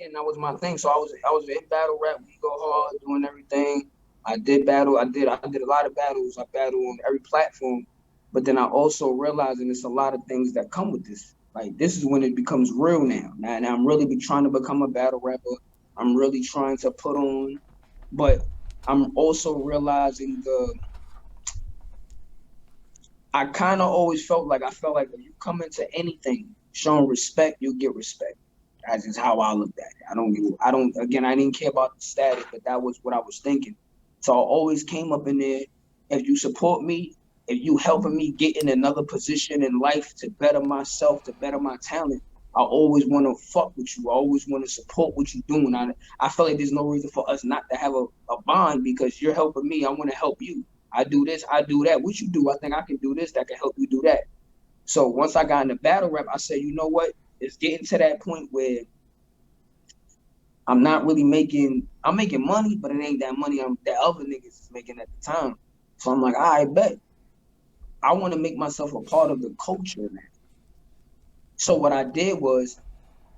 again, that was my thing. So I was in battle rap. We go hard, doing everything. I did battle. I did a lot of battles. I battled on every platform. But then I also realized, and it's a lot of things that come with this. Like this is when it becomes real now. Now I'm really trying to become a battle rapper. I'm really trying to put on, but I'm also realizing I kind of always I felt like if you come into anything showing respect, you'll get respect. That's just how I looked at it. Again, I didn't care about the status, but that was what I was thinking. So I always came up in there. If you support me, if you helping me get in another position in life to better myself, to better my talent, I always want to fuck with you. I always want to support what you're doing. I feel like there's no reason for us not to have a bond because you're helping me. I want to help you. I do this, I do that. What you do, I think I can do this, that can help you do that. So once I got into battle rap, I said, you know what? It's getting to that point where I'm not really I'm making money, but it ain't that money that other niggas is making at the time. So I'm like, I bet. I want to make myself a part of the culture now. So what I did was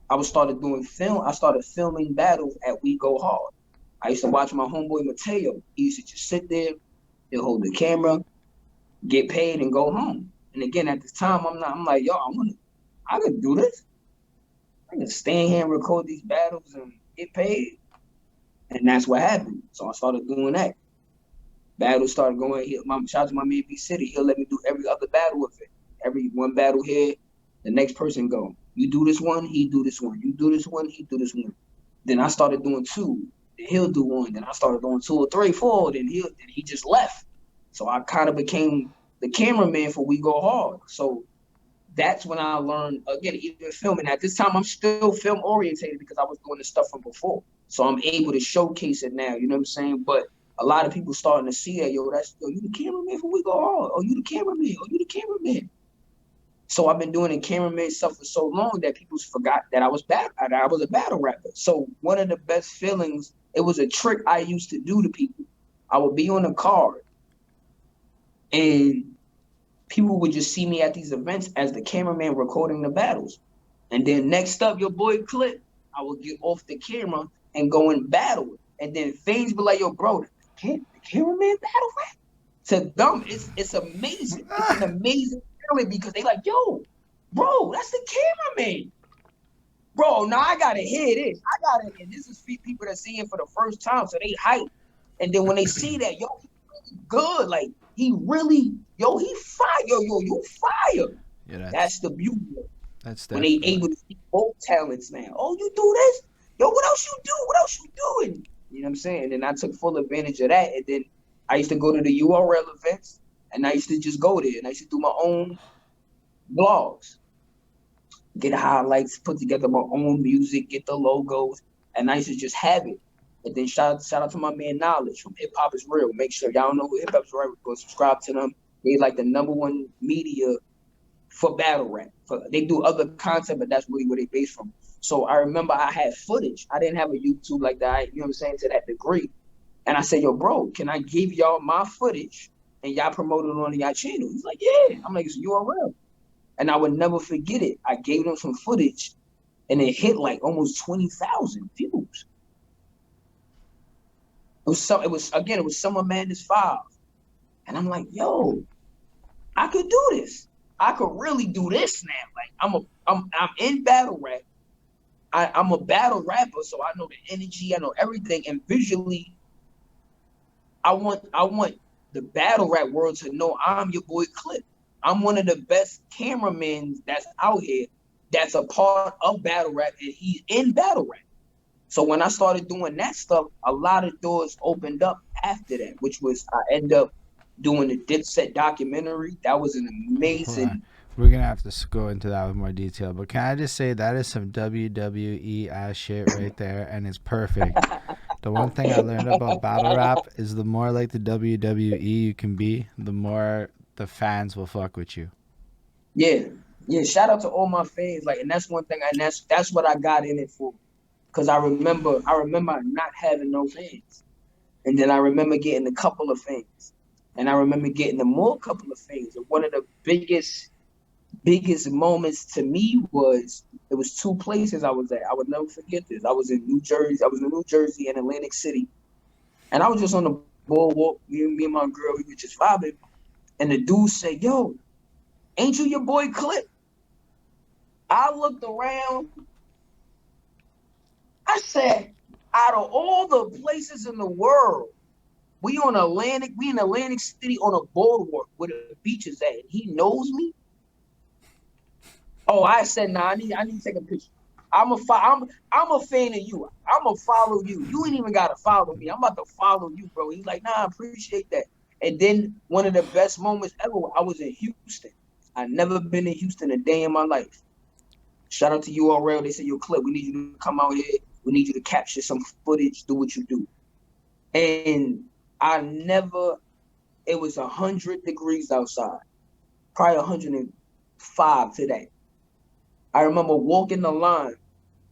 I started doing film. I started filming battles at We Go Hard. I used to watch my homeboy Mateo. He used to just sit there, he'll hold the camera, get paid, and go home. And again, at this time, I'm like, yo, I could do this. I can stand here and record these battles and get paid. And that's what happened. So I started doing that. Battles started going. Shout out to my man B City. He'll let me do every other battle with it. Every one battle here, the next person go. You do this one, he do this one. You do this one, he do this one. Then I started doing two. Then he'll do one. Then I started doing 2 or 3, 4. Then he just left. So I kind of became the cameraman for We Go Hard. So that's when I learned, again, even filming. At this time, I'm still film orientated because I was doing this stuff from before. So I'm able to showcase it now, you know what I'm saying? But a lot of people starting to see that, yo, you the cameraman for We Go Hard. Oh, you the cameraman. Oh, you the cameraman. So I've been doing the cameraman stuff for so long that people forgot that I was a battle rapper. So one of the best feelings, it was a trick I used to do to people. I would be on a card and people would just see me at these events as the cameraman recording the battles. And then next up, your boy Clip, I would get off the camera and go and battle. And then things be like, yo, bro, the cameraman battle rap? To them, it's amazing. It's an amazing feeling because they like, yo, bro, that's the cameraman. Bro, now I gotta hear this. And this is people that see it for the first time, so they hype. And then when they see that, yo, he really good. Like, he really, yo, he fire. Yo, you fire. Yeah, that's the beauty of it. That's when they able to see both talents now. Oh, you do this? Yo, what else you do? What else you doing? You know what I'm saying? And I took full advantage of that. And then I used to go to the URL events, and I used to just go there, and I used to do my own blogs, get highlights, put together my own music, get the logos, and I used to just have it. And then shout out to my man Knowledge from Hip Hop Is Real. Make sure y'all know who Hip Hop Is Real. Go subscribe to them. They like the #1 media for battle rap. They do other content, but that's really where they base from. So I remember I had footage. I didn't have a YouTube like that, you know what I'm saying, to that degree. And I said, yo, bro, can I give y'all my footage and y'all promote it on y'all channel? He's like, yeah. I'm like, it's URL. And I would never forget it. I gave them some footage and it hit like almost 20,000 views. It was Summer Madness 5. And I'm like, yo, I could do this. I could really do this now. Like I'm in battle rap. I'm a battle rapper, so I know the energy, I know everything, and visually, I want the battle rap world to know I'm your boy Clip. I'm one of the best cameramen that's out here that's a part of battle rap, and he's in battle rap. So when I started doing that stuff, a lot of doors opened up after that, which was I ended up doing the Dipset documentary. That was an amazing. We're going to have to go into that with more detail. But can I just say that is some WWE ass shit right there, and it's perfect. The one thing I learned about battle rap is the more like the WWE you can be, the more the fans will fuck with you. Yeah. Shout out to all my fans. Like, and that's one thing, and that's what I got in it for. Because I remember not having no fans. And then I remember getting a couple of fans. And I remember getting a more couple of fans. And one of the biggest biggest moments to me was, it was two places I was at. I would never forget this. I was in New Jersey. I was in New Jersey and Atlantic City. And I was just on the boardwalk. Me and my girl, we were just vibing. And the dude said, yo, ain't you your boy Clip? I looked around. I said, out of all the places in the world, we in Atlantic City on a boardwalk where the beach is at. And he knows me. Oh, I said, nah, I need to take a picture. I'm a fan of you. I'm gonna follow you. You ain't even gotta follow me. I'm about to follow you, bro. He's like, nah, I appreciate that. And then one of the best moments ever, I was in Houston. I never been in Houston a day in my life. Shout out to URL. They said, yo, Clip, we need you to come out here. We need you to capture some footage, do what you do. And it was 100 degrees outside, probably 105 today. I remember walking the line.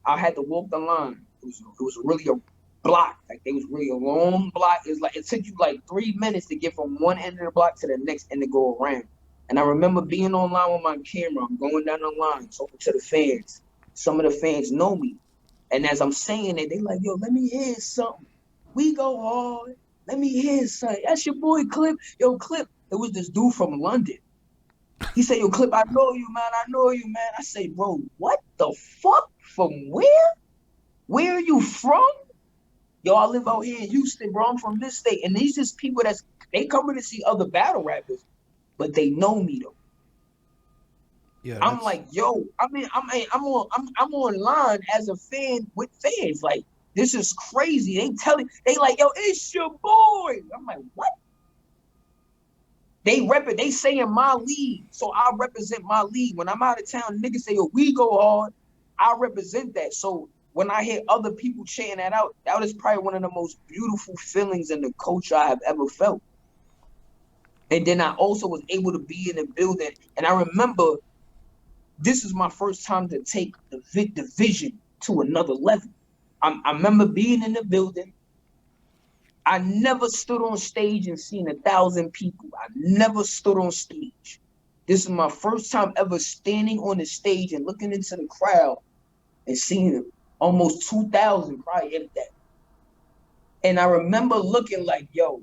I had to walk the line. It was really a block. Like, it was really a long block. It took you like 3 minutes to get from one end of the block to the next and to go around. And I remember being online with my camera. I'm going down the line, talking to the fans. Some of the fans know me. And as I'm saying it, they like, yo, let me hear something. We go hard. Let me hear something. That's your boy Clip. Yo, Clip. It was this dude from London. He said, yo, Clip, I know you, man. I know you, man. I say, bro, what the fuck? From where? Where are you from? Yo, I live out here in Houston, bro. I'm from this state. And these just people they coming to see other battle rappers, but they know me though. Yeah, I'm like, yo, I'm online as a fan with fans. Like, this is crazy. They like, yo, it's your boy. I'm like, what? They say in my league, so I represent my league. When I'm out of town, niggas say, yo, we go hard. I represent that. So when I hear other people chanting that out, that was probably one of the most beautiful feelings in the culture I have ever felt. And then I also was able to be in the building. And I remember this is my first time to take the vision to another level. I remember being in the building. I never stood on stage and seen 1,000 people. I never stood on stage. This is my first time ever standing on the stage and looking into the crowd and seeing almost 2,000, probably if that. And I remember looking like, yo,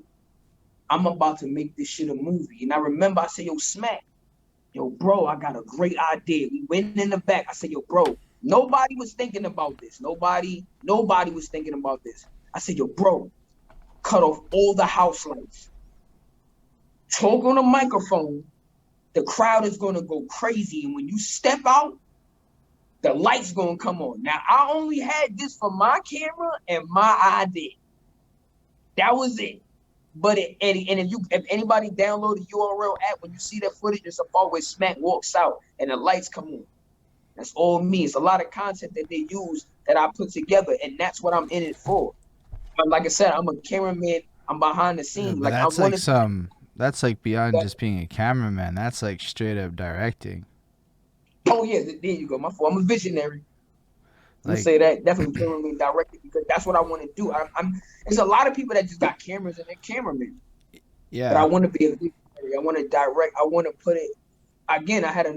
I'm about to make this shit a movie. And I remember I said, yo, Smack, yo, bro, I got a great idea. We went in the back. I said, yo, bro, nobody was thinking about this. Nobody was thinking about this. I said, yo, bro, cut off all the house lights. Talk on the microphone. The crowd is going to go crazy. And when you step out, the light's going to come on. Now, I only had this for my camera and my idea. That was it. But if anybody download the URL app, when you see that footage, it's a part where Smack walks out and the lights come on. That's all me. It's a lot of content that they use that I put together, and that's what I'm in it for. But like I said, I'm a cameraman. I'm behind the scenes. Yeah, that's like beyond just being a cameraman. That's like straight up directing. Oh yeah, there you go. My fault. I'm a visionary. Like, say that definitely cameraman directing, because that's what I want to do. There's a lot of people that just got cameras and they're cameramen. Yeah. But I want to be a visionary. I want to direct. I want to put it. Again, I had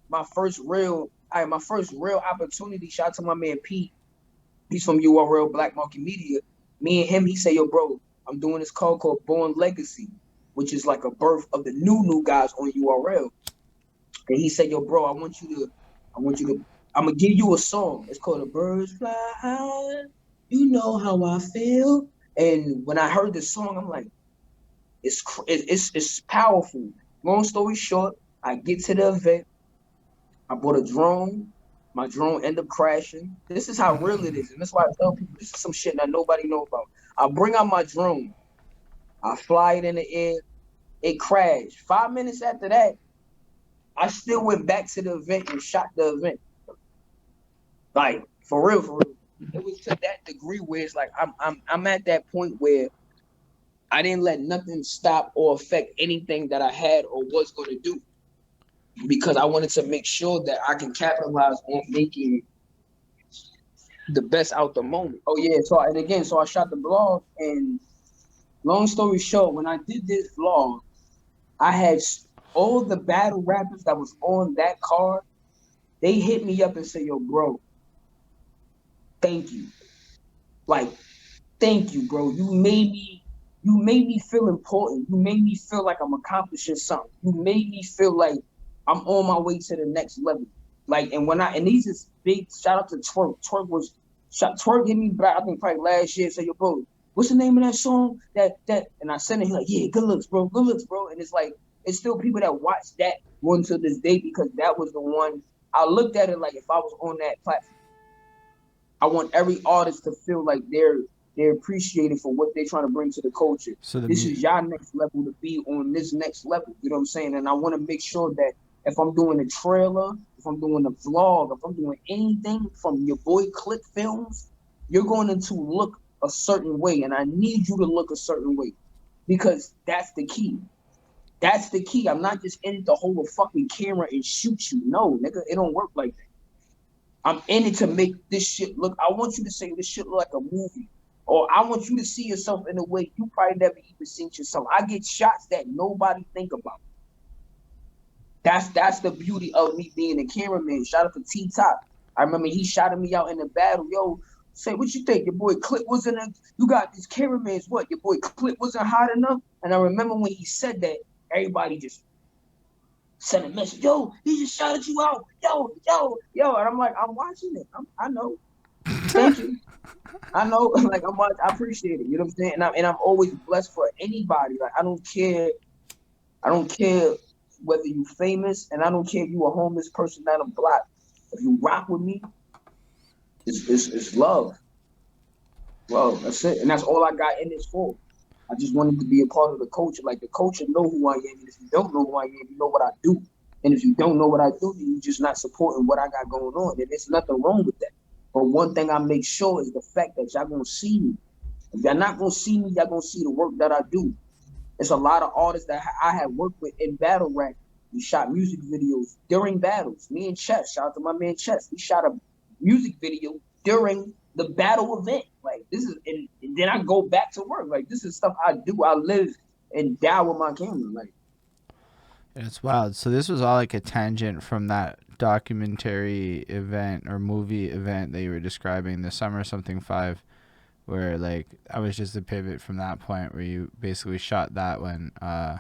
my first real opportunity. Shout out to my man Pete. He's from URL Black Market Media. Me and him, he said, yo, bro, I'm doing this call called Born Legacy, which is like a birth of the new guys on URL. And he said, yo, bro, I'm gonna give you a song. It's called "The Birds Fly High." You know how I feel. And when I heard the song, I'm like, it's powerful. Long story short, I get to the event. I bought a drone. My drone ended up crashing. This is how real it is. And that's why I tell people this is some shit that nobody know about. I bring out my drone. I fly it in the air. It crashed. 5 minutes after that, I still went back to the event and shot the event. Like, for real. It was to that degree where it's like I'm at that point where I didn't let nothing stop or affect anything that I had or was going to do, because I wanted to make sure that I can capitalize on making the best out the moment. Oh yeah, so I shot the vlog, and long story short, when I did this vlog, I had all the battle rappers that was on that card, they hit me up and say, yo, bro, thank you. Like, thank you, bro. You made me feel important. You made me feel like I'm accomplishing something. You made me feel like I'm on my way to the next level. Like, and these is big shout out to Twerk. Twerk hit me back, I think probably last year, say, yo, bro, what's the name of that song? That and I sent it, he like, yeah, good looks, bro. Good looks, bro. And it's like, it's still people that watch that one to this day because that was the one I looked at it like if I was on that platform. I want every artist to feel like they're appreciated for what they're trying to bring to the culture. So This is y'all next level to be on this next level. You know what I'm saying? And I want to make sure that if I'm doing a trailer, if I'm doing a vlog, if I'm doing anything from your boy Clip Films, you're going to look a certain way. And I need you to look a certain way because that's the key. That's the key. I'm not just in it to hold a fucking camera and shoot you. No, nigga, it don't work like that. I'm in it to make this shit look. I want you to say this shit look like a movie. Or I want you to see yourself in a way you probably never even seen yourself. I get shots that nobody think about. That's the beauty of me being a cameraman. Shout out to T-Top. I remember he shouted me out in the battle. Yo, say, what you think? Your boy Clip wasn't a, you got these cameramans, what? Your boy Clip wasn't hot enough? And I remember when he said that, everybody just sent a message. Yo, he just shouted you out. Yo. And I'm like, I'm watching it. I know. Thank you. I know, like I appreciate it. You know what I'm saying? And I'm always blessed for anybody. Like I don't care whether you famous, and I don't care if you a homeless person down the block. If you rock with me, it's love. Love. That's it. And that's all I got in this for. I just wanted to be a part of the culture. Like the culture know who I am. And if you don't know who I am, you know what I do. And if you don't know what I do, you're just not supporting what I got going on. And there's nothing wrong with that. But one thing I make sure is the fact that y'all gonna see me. If y'all not gonna see me, y'all gonna see the work that I do. There's a lot of artists that I have worked with in battle rap. We shot music videos during battles. Me and Chess, shout out to my man Chess. We shot a music video during the battle event. Like this is, and then I go back to work. Like this is stuff I do. I live and die with my camera. Like it's wild. So this was all like a tangent from that documentary event or movie event that you were describing, the Summer Something 5, where like I was just a pivot from that point where you basically shot that when I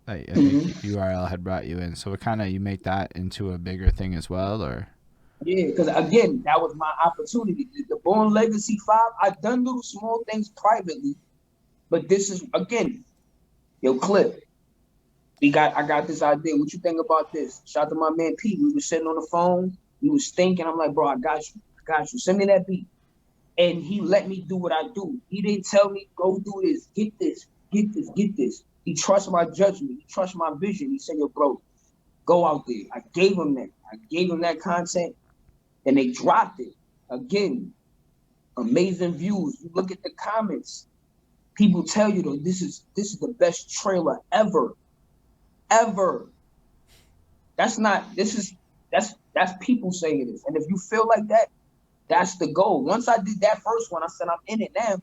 think URL had brought you in. So it kind of, you make that into a bigger thing as well, or? yeah, because again, that was my opportunity. The Born Legacy 5, I've done little small things privately, but this is again, yo, Clip. I got this idea. What you think about this? Shout out to my man Pete. We was sitting on the phone. We was thinking. I'm like, bro, I got you. Send me that beat. And he let me do what I do. He didn't tell me, go do this, get this. He trusts my judgment. He trusts my vision. He said, yo, bro, go out there. I gave him that. I gave him that content, and they dropped it. Again, amazing views. You look at the comments. People tell you, though, this is the best trailer ever. That's people saying this. And if you feel like that, that's the goal. Once I did that first one, I said, I'm in it now.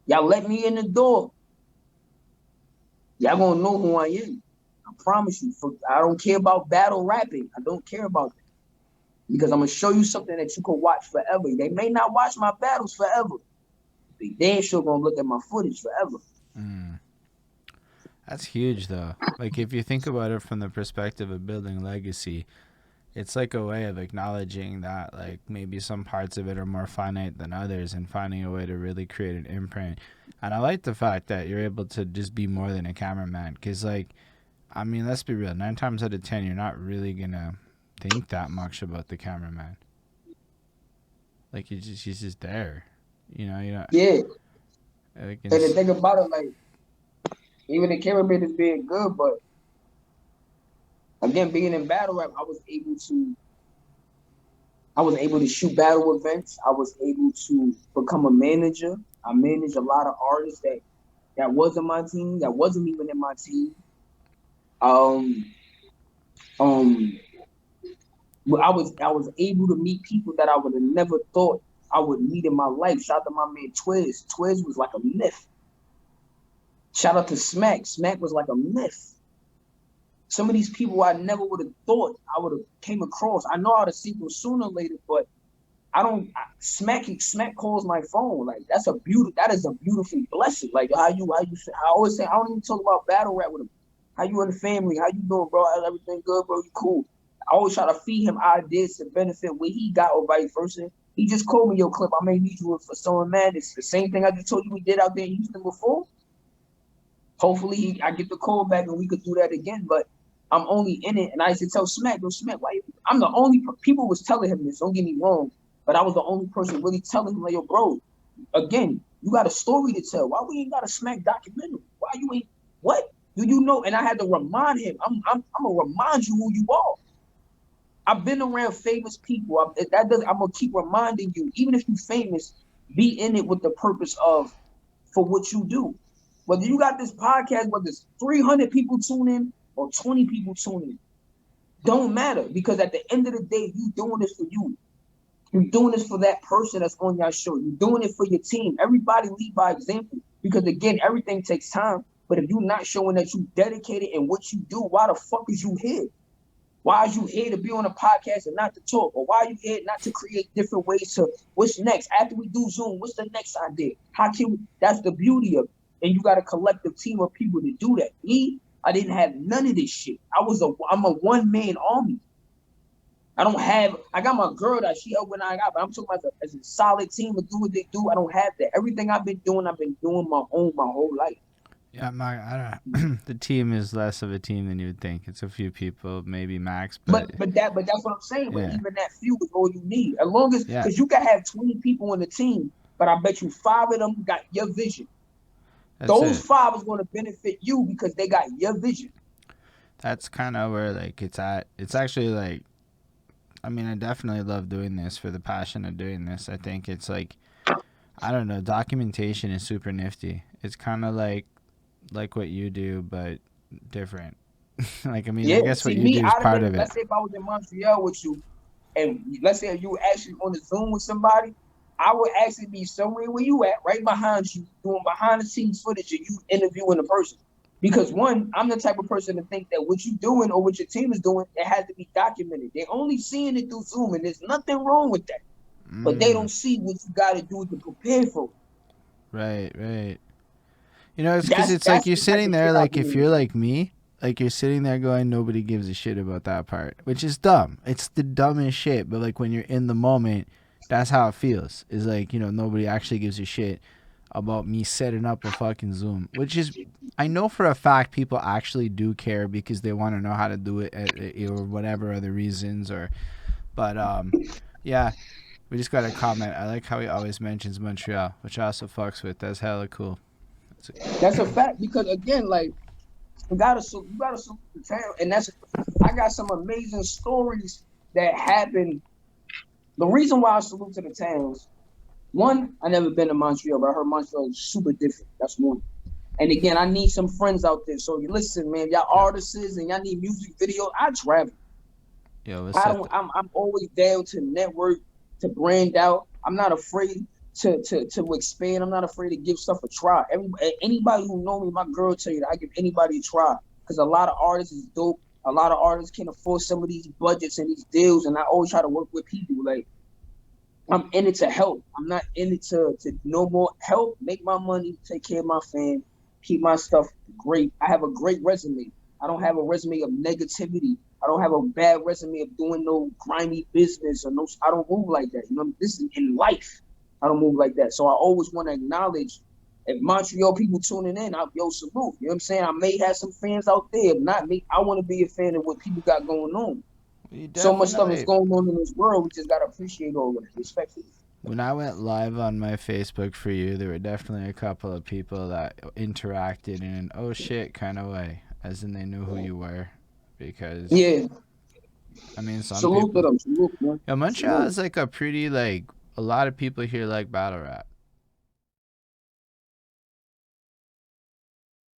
Y'all let me in the door. Y'all gonna know who I am. I promise you. I don't care about battle rapping. I don't care about that. Because I'm gonna show you something that you can watch forever. They may not watch my battles forever. They damn sure gonna look at my footage forever. That's huge, though. Like, if you think about it from the perspective of building legacy, it's like a way of acknowledging that, like, maybe some parts of it are more finite than others and finding a way to really create an imprint. And I like the fact that you're able to just be more than a cameraman. Because, like, I mean, let's be real. 9 times out of 10, you're not really going to think that much about the cameraman. Like, he's just there. You know? Yeah. Like, and the thing about it, like, even the cameraman is being good, but again, being in battle rap, I was able to shoot battle events. I was able to become a manager. I managed a lot of artists that wasn't my team, that wasn't even in my team. But I was able to meet people that I would have never thought I would meet in my life. Shout out to my man Twiz. Twiz was like a myth. Shout out to Smack. Smack was like a myth. some of these people I never would have thought I would have came across. I know I'd have seen them sooner or later, but Smack calls my phone. Like that is a beautiful blessing. Like I always say, I don't even talk about battle rap with him. How you and the family? How you doing, bro? Everything good, bro? You cool? I always try to feed him ideas to benefit what he got or vice versa. He just called me, yo, Clip, I may need you for Sewing Madness. The same thing I just told you we did out there in Houston before. Hopefully I get the call back and we could do that again. But I'm only in it, and I used to tell Smack, yo, Smack, why I'm the only people was telling him this. Don't get me wrong, but I was the only person really telling him, like, yo, bro, again, you got a story to tell. Why we ain't got a Smack documentary? Why you ain't what? Do you know? And I had to remind him. I'm gonna remind you who you are. I've been around famous people. I'm gonna keep reminding you, even if you're famous, be in it with the purpose of for what you do. Whether you got this podcast, whether it's 300 people tune in or 20 people tune in, don't matter, because at the end of the day, you doing this for you. You're doing this for that person that's on your show. You're doing it for your team. Everybody lead by example, because again, everything takes time. But if you're not showing that you dedicated in what you do, why the fuck is you here? Why are you here to be on a podcast and not to talk? Or why are you here not to create different ways to what's next? After we do Zoom, what's the next idea? How can we? That's the beauty of it. And you got a collective team of people to do that. Me, I didn't have none of this shit. I'm a one-man army. I got my girl that she helped when I got, but I'm talking about as a solid team to do what they do. I don't have that. Everything I've been doing my own my whole life. Yeah, I don't. The team is less of a team than you would think. It's a few people, maybe max. But that's what I'm saying. Yeah. But even that few is all you need. As long as, because you can have 20 people on the team, but I bet you 5 of them got your vision. Those 5 is going to benefit you because they got your vision. That's kind of where like it's at. It's actually like, I mean, I definitely love doing this for the passion of doing this. I think it's like, I don't know, documentation is super nifty. It's kind of like what you do, but different. Like, I mean, I guess what you do is part of it. Let's say if I was in Montreal with you, and let's say you were actually on the Zoom with somebody, I would actually be somewhere where you at, right behind you, doing behind the scenes footage of you interviewing the person. Because one, I'm the type of person to think that what you're doing or what your team is doing, it has to be documented. They're only seeing it through Zoom, and there's nothing wrong with that. But they don't see what you got to do to prepare for it. Right. You know, it's because it's like you're sitting there, like if you're like me, like you're sitting there going, nobody gives a shit about that part, which is dumb. It's the dumbest shit. But like when you're in the moment, that's how it feels. Is like, you know, nobody actually gives a shit about me setting up a fucking Zoom, which is, I know for a fact people actually do care because they want to know how to do it or whatever other reasons but yeah, we just got a comment. I like how he always mentions Montreal, which I also fucks with. That's hella cool. That's a fact, because again, like you gotta salute the town, and I got some amazing stories that happen. The reason why I salute to the towns, one, I never been to Montreal, but I heard Montreal is super different. That's one. And again, I need some friends out there. So you listen, man, y'all artists and y'all need music video, I travel. I'm always down to network, to brand out. I'm not afraid to expand. I'm not afraid to give stuff a try. Anybody who know me, my girl tell you that I give anybody a try, because a lot of artists is dope. A lot of artists can't afford some of these budgets and these deals, and I always try to work with people. Like, I'm in it to help. I'm not in it to no more help, make my money, take care of my fam, keep my stuff great. I have a great resume. I don't have a resume of negativity. I don't have a bad resume of doing no grimy business or no. I don't move like that. You know, this is in life. I don't move like that. So I always want to acknowledge, if Montreal people tuning in, yo, salute. You know what I'm saying? I may have some fans out there. If not me, I want to be a fan of what people got going on. So much stuff is going on in this world. We just got to appreciate all of it, respectfully. When I went live on my Facebook for you, there were definitely a couple of people that interacted in an oh shit kind of way, as in they knew who you were. Because, yeah, I mean, some salute people. To them. Salute, man. Yeah, Montreal is like a pretty, like, a lot of people here like battle rap.